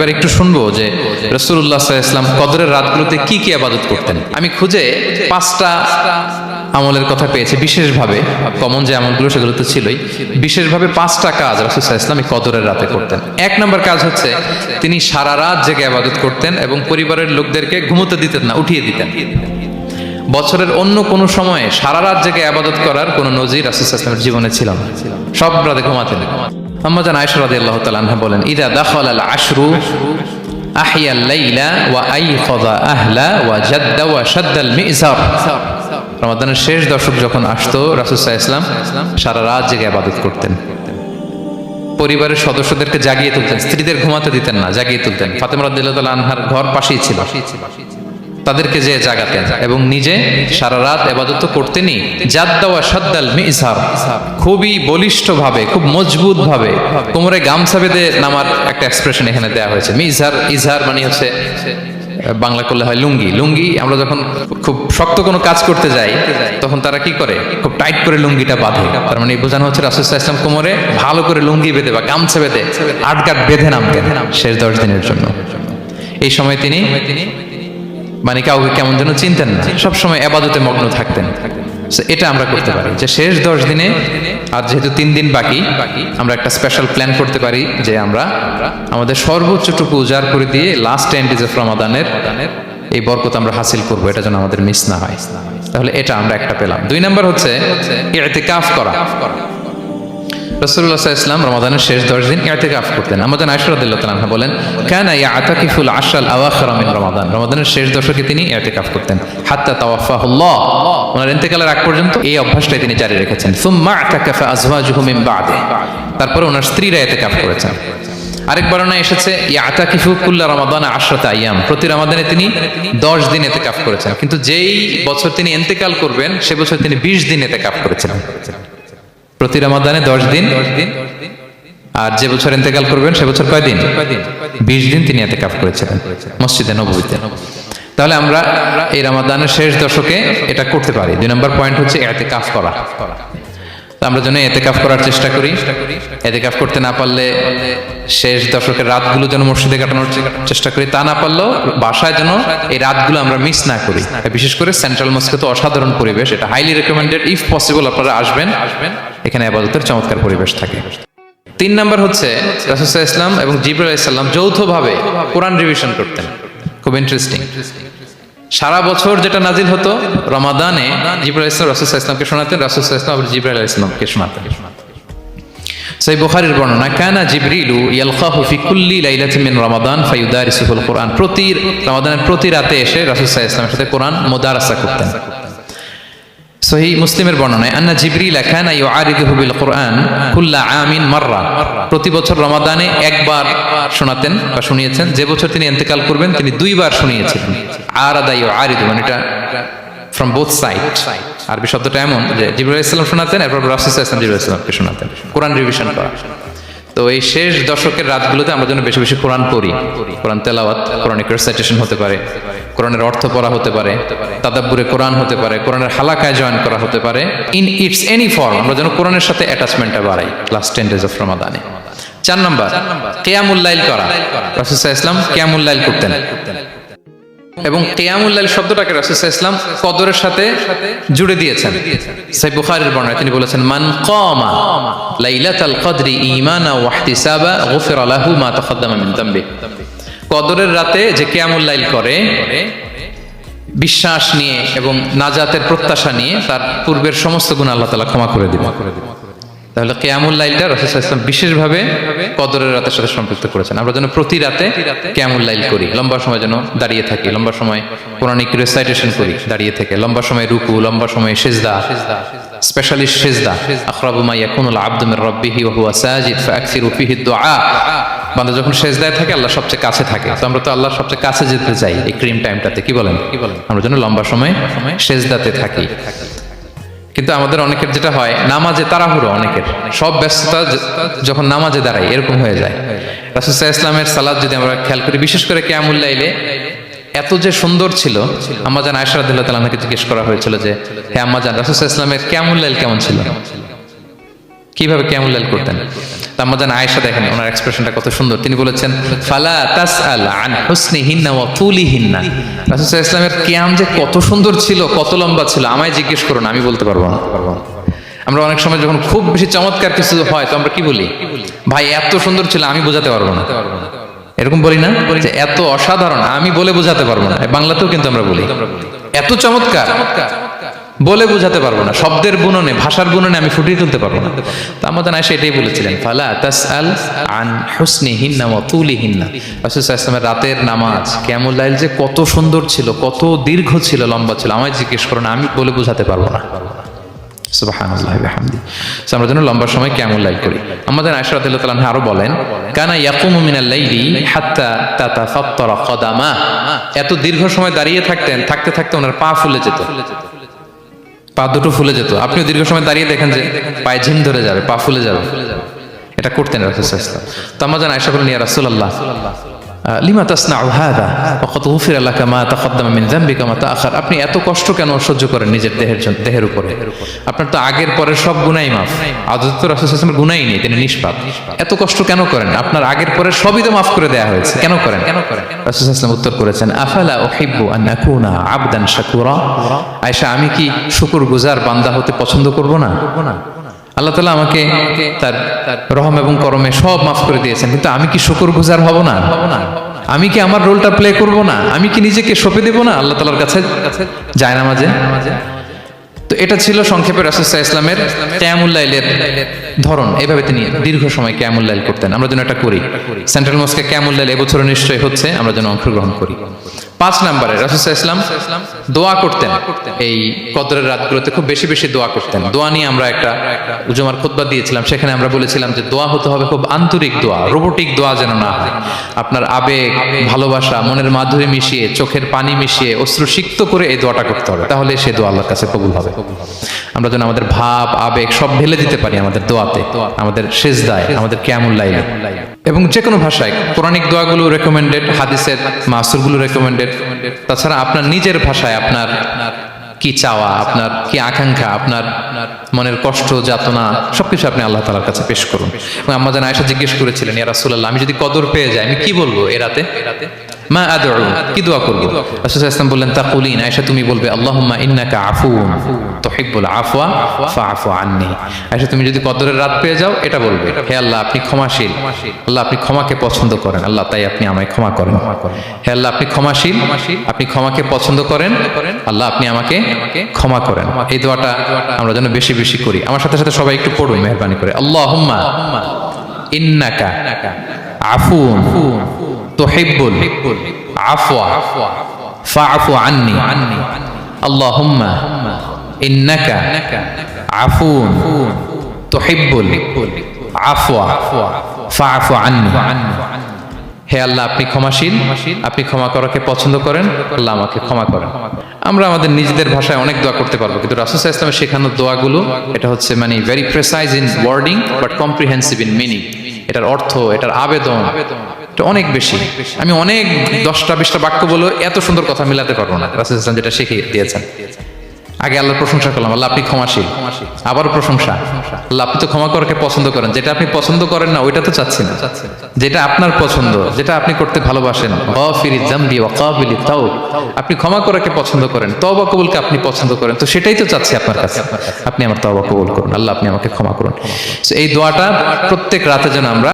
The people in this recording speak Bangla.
এবার একটু শুনবো যে রাসূলুল্লাহ সাল্লাল্লাহু আলাইহি ওয়াসাল্লাম কদরের রাতগুলোতে কি কি ইবাদত করতেন। আমি খুঁজে 5টা আমলের কথা পেয়েছি বিশেষভাবে, কমন যে আমলগুলো সেগুলো তো ছিলই, বিশেষভাবে 5টা কাজ রাসূল সাল্লাল্লাহু আলাইহি ওয়াসাল্লাম এই কদরের রাতে করতেন। 1 নম্বর কাজ হচ্ছে তিনি সারা রাত জেগে ইবাদত করতেন এবং পরিবারের লোকদেরকে ঘুমোতে দিতেন না, উঠিয়ে দিতেন। বছরের অন্য কোনো সময়ে সারা রাত জেগে ইবাদত করার কোনো নজির রাসূল সাল্লাল্লাহু আলাইহি ওয়াসাল্লামের জীবনে ছিল না। সব রাতে ঘুমাতেন। আম্মা জান আয়েশা রাদিয়াল্লাহু তাআলা আনহা বলেন, ইযা দাখালাল আশরু আহিয়াল লাইলা ওয়া আইখাযা আহলা ওয়া জাদ্দা ওয়া শাদ্দাল মিযজার। রমাদানের শেষ দশক যখন আসতো রাসূল সাল্লাল্লাহু আলাইহি ওয়াসাল্লাম সারা রাত জেগে ইবাদত করতেন। পরিবারের সদস্যদেরকে জাগিয়ে তুলতেন, স্ত্রীদের ঘুমাতে দিতেন না, জাগিয়ে তুলতেন। ফাতেমা রাদিয়াল্লাহু তাআলা আনহার ঘর পাশেই ছিল, তাদেরকে যে জাগাতেন এবং নিজে সারা রাত ইবাদত করতেনই। জাদ্দা ওয়া শাদ্দাল মিযজার, খুবই বলিষ্ঠ ভাবে, খুব মজবুত ভাবে কোমরে গামছা বেঁধে নামার একটা এক্সপ্রেশন এখানে দেওয়া হয়েছে। মিযজার, ইজহার মানে হচ্ছে বাংলা করলে হয় লুঙ্গি। লুঙ্গি আমরা যখন খুব শক্ত কোনো কাজ করতে যাই তখন তারা কি করে, খুব টাইট করে লুঙ্গিটা বাঁধে। তার মানে বোঝানো হচ্ছে রাসূল সাল্লাল্লাহু আলাইহি ওয়াসাল্লাম কোমরে ভালো করে লুঙ্গি বেঁধে বা গামছা বেঁধে আটকাট বেঁধে নামতেন শেষ 10 দিনের জন্য। এই সময় তিনি মানে কাউকে কেমন যেন চিনতেন না, সবসময় ইবাদতে মগ্ন থাকতেন। এটা আমরা করতে পারি যে শেষ 10 দিনে, আর যেহেতু 3 দিন বাকি, আমরা একটা স্পেশাল প্ল্যান করতে পারি যে আমরা আমাদের সর্বোচ্চটুকু উজাড় করে দিয়ে লাস্ট 10 ডেজ অফ রমাদানের এই বরকত আমরা হাসিল করবো, এটা যেন আমাদের মিস না হয়। তাহলে এটা আমরা একটা পেলাম। 2 নম্বর হচ্ছে ইতিকাফ করা। রাসূলুল্লাহ সাল্লাল্লাহু আলাইহি ওয়াসাল্লাম রমাদানের শেষ 10 দিন ইতিকাফ করতেন। আমাদের আয়েশা রাদিয়াল্লাহু তাআলা আনহা বলেন, কানা ইয়াতাকিফুল আশরাল আওয়াখির মিন রমাদান। রমাদানের শেষ দশকে তিনি ইতিকাফ করতেন। হাত্তা তাওয়াফাহুল্লাহ, ওনার ইন্তেকালের আগ পর্যন্ত এই অভ্যাসটাই তিনি জারি রেখেছেন। সুম্মা আতাকাফা আজওয়াজুহু মিন বা'দি, তারপরে ওনার স্ত্রীরা ইতিকাফ করেছেন। আরেক বর্ণনায় এসেছে ইয়াতাকিফু কুল্লা রমাদান 10 আইয়াম, প্রতি রমাদানে তিনি 10 দিন ইতিকাফ করেছেন। কিন্তু যেই বছর তিনি ইন্তেকাল করবেন সে বছর তিনি 20 দিন ইতিকাফ করেছিলেন। প্রতি রমাদানে 10 দিন, আর যে বছর ইন্তেকাল করবেন সে বছর কয় দিন? 20 দিন তিনি ইতিকাফ করেছিলেন মসজিদে নববীতে। তাহলে আমরা এই রমাদানের শেষ দশকে এটা করতে পারি। 2 নম্বর পয়েন্ট হচ্ছে ইতিকাফ করা। আমরা যেন ইতিকাফ করার চেষ্টা করি। ইতিকাফ করতে না পারলে শেষ দশকের রাতগুলো যেন মসজিদে কাটানোর চেষ্টা করি, তা না পারলেও বাসায় যেন এই রাতগুলো আমরা মিস না করি। বিশেষ করে সেন্ট্রাল মস্কে তো অসাধারণ পরিবেশ, এটা হাইলি রেকমেন্ডেড। ইফ পসিবল আপনারা আসবেন, এখানে ইবাদতের চমৎকার পরিবেশ থাকে। 3 নম্বর হচ্ছে রাসূল সাল্লাল্লাহু আলাইহি ওয়াসাল্লাম এবং জিবরাইল আলাইহিস সালাম যৌথভাবে কোরআন রিভিশন করতেন। খুব ইন্টারেস্টিং। সারা বছর যেটা নাজিল হতো রমাদানে জিবরাইল আলাইহিস সালাম রাসূল সাল্লাল্লাহু আলাইহি ওয়াসাল্লামকে শোনাতেন, রাসূল সাল্লাল্লাহু আলাইহি ওয়াসাল্লাম জিবরাইল আলাইহিস সালামকে শোনাতেন। সহিহ বুখারীর বর্ণনা, কানা জিবরিলু ইয়ালকাহু ফি কুল্লি লাইলাতিন মিন রমাদান ফায়ুদারিসুল কুরআন। প্রতি রমাদানের প্রতি রাতে এসে রাসূল সাল্লাল্লাহু আলাইহি ওয়াসাল্লামের সাথে কোরআন মুদারাসা করতেন। সহিহ মুসলিমের বর্ণনায়, আন্না জিবরিল কানা ইউআরিদুহু বিল কুরআন কুল্লা আমিন মাররা, প্রতি বছর রমাদানে একবার শোনাতেন বা শুনিয়েছেন। যে বছর তিনি ইন্তেকাল করবেন তিনি 2 বার শুনিয়েছিলেন। আরাদা ইউআরিদু মানে এটা ফ্রম বোথ সাইড। আরবি শব্দটা এমন যে জিবরাইল আলাইহিস সালাম শোনাতেন, এরপর রাসূল সাল্লাল্লাহু আলাইহি ওয়াসাল্লাম জিবরাইল আলাইহিস সালামকে শোনাতেন। কোরআন রিভিশন করা। তো এই শেষ দশকের রাতগুলোতে আমরা যেন বেশি বেশি কোরআন পড়ি। কোরআন তেলাওয়াত, কোরআনিক রিসাইটেশন হতে পারে, কোরআনের অর্থ পড়া হতে পারে, তাদাব্বুরে কোরআন হতে পারে, কোরআনের হালাকায় জয়েন করা হতে পারে। ইন ইটস এনি ফর্ম আমরা যেন কোরআনের সাথে অ্যাটাচমেন্টটা বাড়াই লাস্ট 10 ডেজ অফ রমাদানে। 4 নম্বর কিয়ামুল লাইল করা। রাসূল সাল্লাল্লাহু আলাইহি ওয়াসাল্লাম কিয়ামুল লাইল করতেন এবং কিয়ামুল লাইল শব্দটাকে রাসূল সাল্লাল্লাহু আলাইহি ওয়াসাল্লাম কদরের সাথে জুড়ে দিয়েছেন। সহিহ বুখারীর বর্ণনায় তিনি বলেছেন, মান কামা লাইলাতাল কদরি ঈমানা ওয়া ইহতিসাবা গুফিরা লাহু মা তাকাদ্দামা মিন যামবি। কদরের রাতে যে কিয়ামুল লাইল করে বিশ্বাস নিয়ে এবং নাজাতের প্রত্যাশা নিয়ে, তার পূর্বের সমস্ত গুনাহ আল্লাহ তাআলা ক্ষমা করে দিবেন। তাহলে কিয়ামুল লাইলটা রাসূল সাল্লাল্লাহু আলাইহি ওয়াসাল্লাম বিশেষভাবে কদরের রাতের সাথে সম্পৃক্ত করেছেন। আমরা যেন প্রতি রাতে কিয়ামুল লাইল করি, লম্বা সময় যেন দাঁড়িয়ে থাকি, লম্বা সময় কোরআনিক রিসাইটেশন করি দাঁড়িয়ে থেকে, লম্বা সময় রুকু, লম্বা সময় সিজদা, স্পেশালি সিজদা। আকরাবু মা ইয়াকুনুল আবদু মির রাব্বিহি ওয়া হুয়া সাজিদ ফাআকসিরু ফিহি দুআ। বান্দা যখন সিজদায় থাকে আল্লাহ সবচেয়ে কাছে থাকে। তো আমরা তো আল্লাহর সবচেয়ে কাছে যেতে চাই এই ক্রিম টাইমটাতে, কি বলেন? আমরা যেন লম্বা সময় সিজদাতে থাকি। কিন্তু আমাদের অনেকের যেটা হয়, নামাজে তাড়াহুড়ো, অনেকের সব ব্যস্ততা যখন নামাজে দাঁড়াই এরকম হয়ে যায়। রাসূল সাল্লাল্লাহু আলাইহি ওয়াসাল্লামের সালাত যদি আমরা খেয়াল করি, বিশেষ করে কিয়ামুল লাইলে এত যে সুন্দর ছিল। আম্মা জান আয়েশা রাদিয়াল্লাহু তাআলা আনহাকে জিজ্ঞেস করা হয়েছিল যে, হে আম্মা জান, রাসূল সাল্লাল্লাহু আলাইহি ওয়াসাল্লামের কিয়ামুল লাইল কেমন ছিল? কিভাবে কিয়ামুল লাইল করতেন? আম্মা জান আয়েশা দেখেন ওনার এক্সপ্রেশনটা কত সুন্দর। তিনি বলেছেন ফালা তাসআল আন হুসনিহিন্না ওয়া তুলিহিন্না। রাসূল সাল্লাল্লাহু আলাইহি ওয়াসাল্লামের কিয়াম যে কত সুন্দর ছিল, কত লম্বা ছিল, আমায় জিজ্ঞেস করুন, আমি বলতে পারবো না। আমরা অনেক সময় যখন খুব বেশি চমৎকার কিছু হয় তো আমরা কি বলি, ভাই এত সুন্দর ছিল আমি বোঝাতে পারবো না, এরকম বলি না যে এত অসাধারণ আমি বলে বোঝাতে পারবো না। বাংলাতেও কিন্তু আমরা বলি এত চমৎকার বলে বোঝাতে পারবো না, শব্দের বুননে ভাষার বুননে আমি ফুটিয়ে তুলতে পারবো না। তো আমাদের আয়েশা এটাই বলেছিলেন ফালা তাসআল আন হুসনিহিন্না ওয়া তুলিহিন্না। রাসূল সাল্লাল্লাহু আলাইহি ওয়াসাল্লামের রাতের নামাজ কিয়ামুল লাইল যে কত সুন্দর ছিল, কত দীর্ঘ ছিল, লম্বা ছিল, আমায় জিজ্ঞেস করো না, আমি বলে বোঝাতে পারবো না। সুবহানাল্লাহি ওয়া বিহামদি। সো আমরা যেন লম্বা সময় কিয়ামুল লাইল করি। আমাদের আয়েশা রাদিয়াল্লাহু তাআলা আনহা আরো বলেন কানা ইয়াকুমু মিনাল লাইলি হাত্তা তাতাফাত্তারা কদামা। এত দীর্ঘ সময় দাঁড়িয়ে থাকতেন, থাকতে থাকতে ওনার পা ফুলে যেত, পা দুটো ফুলে যেত। আপনিও দীর্ঘ সময় দাঁড়িয়ে দেখেন যে পায়ে ঝিম ধরে যাবে, পা ফুলে যাবে, এটা করতেন রাসূল সাল্লাল্লাহু আলাইহি ওয়াসাল্লাম। তো আমাদের আয়েশা বলেন ইয়া রাসূলুল্লাহ লিমা তাসনাউ হাযা ওয়া কদ গুফিরা লাকা মা তাকদ্দামা মিন যামবিকা মা তাআখার। আপনি এত কষ্ট কেন সহ্য করেন নিজের দেহের উপরে? আপনার তো আগের পরের সব গুনাহ মাফ। আদত তো রাসূল সাল্লাল্লাহু আলাইহি ওয়াসাল্লামের গুনাহই নেই, তিনি নিষ্পাপ। এত কষ্ট কেন করেন? আপনার আগের পরের সবই তো মাফ করে দেয়া হয়েছে, কেন করেন? রাসূল সাল্লাল্লাহু আলাইহি ওয়াসাল্লাম উত্তর করেছেন আফালা উহিব্বু আন আকুনা আবদান শাকুরা। আয়েশা, আমি কি শুকরগুজার বান্দা হতে পছন্দ করব না? আল্লাহ তাআলা আমাকে তার রহম এবং করমে সব মাফ করে দিয়েছেন, কিন্তু আমি কি শুকরগুজার হব না? আমি কি আমার রোলটা প্লে করব না? আমি কি নিজেকে সঁপে দেব না আল্লাহ তাআলার কাছে জায়নামাজে? তো এটা ছিল সংক্ষেপে রাসূল সাল্লাল্লাহু আলাইহি ওয়াসাল্লামের কিয়ামুল লাইলের ধরন। এইভাবে তিনি দীর্ঘ সময় কিয়ামুল লাইল করতেন। আমরা যেন এটা করি। সেন্ট্রাল মস্কে কিয়ামুল লাইল এবছর নিশ্চয়ই হচ্ছে, আমরা যেন অংশগ্রহণ করি। 5 নম্বরে রাসূল সাল্লাল্লাহু আলাইহি ওয়াসাল্লাম দোয়া করতেন। এই কদরের রাতগুলোতে খুব বেশি বেশি দোয়া করতেন। দোয়া নিয়ে আমরা একটা জুমার খুতবা দিয়েছিলাম, সেখানে আমরা বলেছিলাম যে দোয়া হতে হবে খুব আন্তরিক দোয়া, রোবোটিক দোয়া যেন না হয়। আপনার আবেগ, ভালোবাসা, মনের মাধুরী মিশিয়ে, চোখের পানি মিশিয়ে, অশ্রু সিক্ত করে এই দোয়াটা করতে হবে, তাহলে সে দোয়া আল্লাহর কাছে কবুল হবে। আমরা যেন আমাদের ভাব, আবেগ সব ঢেলে দিতে পারি আমাদের দোয়াতে, আমাদের সিজদায়, আমাদের কিয়ামুল লাইলে। এবং যে কোনো ভাষায় কোরআনিক দোয়াগুলো রেকমেন্ডেড, হাদিসের মাসুরগুলো রেকমেন্ডেড। তাছাড়া আপনার নিজের ভাষায় আপনার কি চাওয়া, আপনার কি আকাঙ্ক্ষা, আপনার মনের কষ্ট, যাতনা সবকিছু আপনি আল্লাহ তাআলার কাছে পেশ করুন। এবং আম্মা জান আয়েশা জিজ্ঞেস করেছিলেন ইয়া রাসূলুল্লাহ, আমি যদি কদর পেয়ে যাই আমি কি বলবো এ রাতে? মা আদউ, কি দোয়া করব? রাসূল সাল্লাল্লাহু আলাইহি ওয়াসাল্লাম বললেন তাকুলিন, আয়েশা তুমি বলবে আল্লাহুম্মা ইন্নাকা আফুউন তুহিব্বুল আফওয়া ফাআফু আন্নি। আয়েশা তুমি যদি কদরের রাত পেয়ে যাও এটা বলবে, হে আল্লাহ আপনি ক্ষমাশীল, আল্লাহ আপনি ক্ষমাকে পছন্দ করেন, আল্লাহ তাই আপনি আমায় ক্ষমা করেন। হে আল্লাহ আপনি ক্ষমাশীল, আপনি ক্ষমাকে পছন্দ করেন, আল্লাহ আপনি আমাকে ক্ষমা করেন। এই দোয়াটা আমরা যেন বেশি বেশি করি। আমার সাথে সাথে সবাই একটু পড়ুন মেহেরবানি করে। আল্লাহুম্মা ইন্নাকা আফুউন তুহিব্বুল আফওয়া ফাআফু আন্নি। আল্লাহুম্মা ইন্নাকা আফুউন তুহিব্বুল আফওয়া ফাআফু আন্নি। হে আল্লাহ আপনি ক্ষমাশীল, আপনি ক্ষমা করাকে পছন্দ করেন, আল্লাহ আমাকে ক্ষমা করেন। আমরা আমাদের নিজেদের ভাষায় অনেক দোয়া করতে পারবো, কিন্তু রাসূল সাল্লাল্লাহু আলাইহি ওয়াসাল্লামের শেখানো দোয়াগুলো এটা হচ্ছে মানে very precise in wording but comprehensive in meaning. এটার অর্থ, এটার আবেদন এটা অনেক বেশি। আমি অনেক 10টা-20টা বাক্য বলে এত সুন্দর কথা মিলাতে পারবো না। রাসূল সাল্লাল্লাহু আলাইহি ওয়াসাল্লাম যেটা শিখিয়ে দিয়েছেন, আগে আল্লাহর প্রশংসা করলাম, আল্লাহ আপনি ক্ষমাশীল, আবারও প্রশংসা, আল্লাহ আপনি তো ক্ষমা করাকে পছন্দ করেন। যেটা আপনি পছন্দ করেন না ওইটা তো চাচ্ছি না, যেটা আপনার পছন্দ, যেটা আপনি করতে ভালোবাসেন, গাফিরিয যামবি ওয়া কাবিলিত তাওব, আপনি ক্ষমা করাকে পছন্দ করেন, তওবা কবুলকে আপনি পছন্দ করেন, তো সেটাই তো চাচ্ছি আপনার কাছে, আপনি আমার তওবা কবুল করুন, আল্লাহ আপনি আমাকে ক্ষমা করুন। এই দোয়াটা প্রত্যেক রাতে যেন আমরা